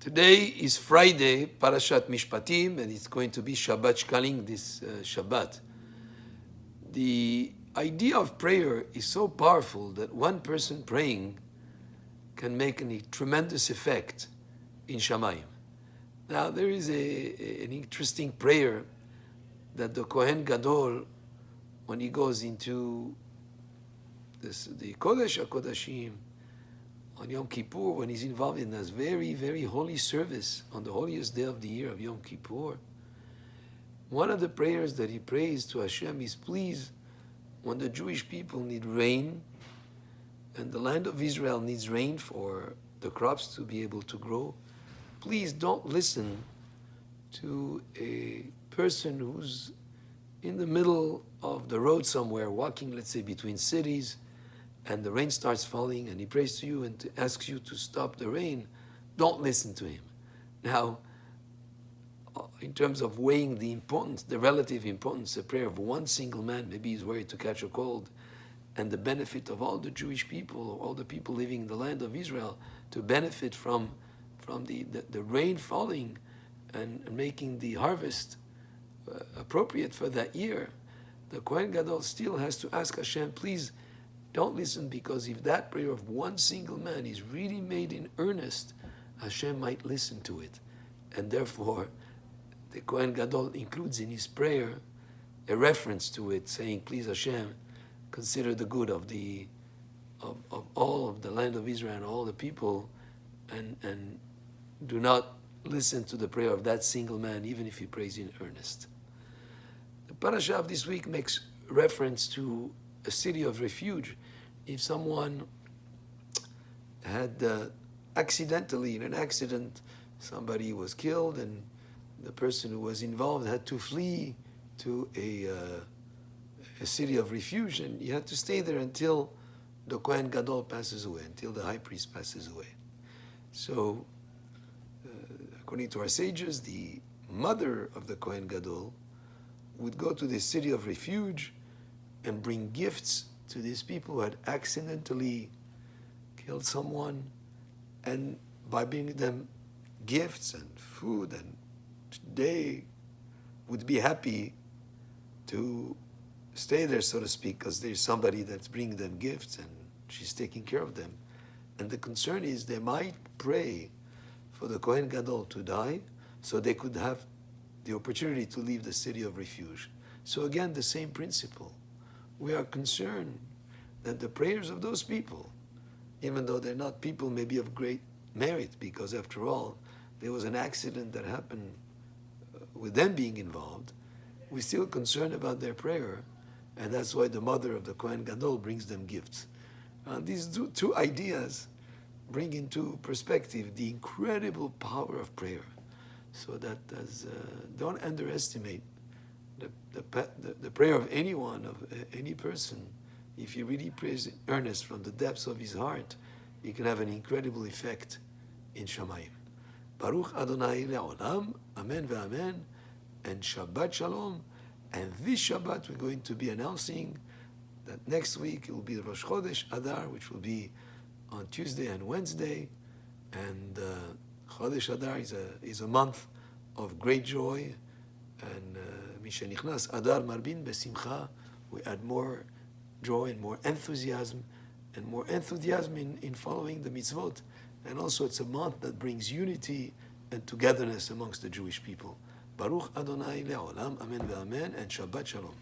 Today is Friday, Parashat Mishpatim, and it's going to be Shabbat Shkaling this Shabbat. The idea of prayer is so powerful that one person praying can make a tremendous effect in Shamayim. Now, there is an interesting prayer that the Kohen Gadol, when he goes into the Kodesh HaKodashim, on Yom Kippur, when he's involved in this very, very holy service on the holiest day of the year of Yom Kippur, one of the prayers that he prays to Hashem is, please, when the Jewish people need rain, and the land of Israel needs rain for the crops to be able to grow, please don't listen to a person who's in the middle of the road somewhere, walking, let's say, between cities, and the rain starts falling, and he prays to you and asks you to stop the rain. Don't listen to him. Now, in terms of weighing the importance, the relative importance, the prayer of one single man, maybe he's worried to catch a cold, and the benefit of all the Jewish people, or all the people living in the land of Israel, to benefit from the rain falling and making the harvest appropriate for that year, the Kohen Gadol still has to ask Hashem, please, don't listen, because if that prayer of one single man is really made in earnest, Hashem might listen to it. And therefore, the Kohen Gadol includes in his prayer a reference to it, saying, please Hashem, consider the good of all of the land of Israel and all the people, and do not listen to the prayer of that single man, even if he prays in earnest. The parasha of this week makes reference to a city of refuge. If someone had accidentally, in an accident, somebody was killed and the person who was involved had to flee to a city of refuge, and he had to stay there until the Kohen Gadol passes away, until the high priest passes away. So, according to our sages, the mother of the Kohen Gadol would go to this city of refuge and bring gifts to these people who had accidentally killed someone, and by bringing them gifts and food, and they would be happy to stay there, so to speak, because there's somebody that's bringing them gifts and she's taking care of them. And the concern is they might pray for the Kohen Gadol to die so they could have the opportunity to leave the city of refuge. So again, the same principle. We are concerned that the prayers of those people, even though they're not people maybe of great merit, because after all, there was an accident that happened with them being involved, we're still concerned about their prayer, and that's why the mother of the Kohen Gadol brings them gifts. These two ideas bring into perspective the incredible power of prayer, so that don't underestimate the prayer of anyone, of any person. If he really prays in earnest from the depths of his heart, he can have an incredible effect in Shamayim. Baruch Adonai le'olam, amen ve'amen, and Shabbat Shalom. And this Shabbat we're going to be announcing that next week it will be Rosh Chodesh Adar, which will be on Tuesday and Wednesday. And Chodesh Adar is a month of great joy, and Mishenichnas Adar Marbin Besimcha, we add more joy and more enthusiasm in following the mitzvot. And also it's a month that brings unity and togetherness amongst the Jewish people. Baruch Adonai le'olam, amen ve'amen, and Shabbat Shalom.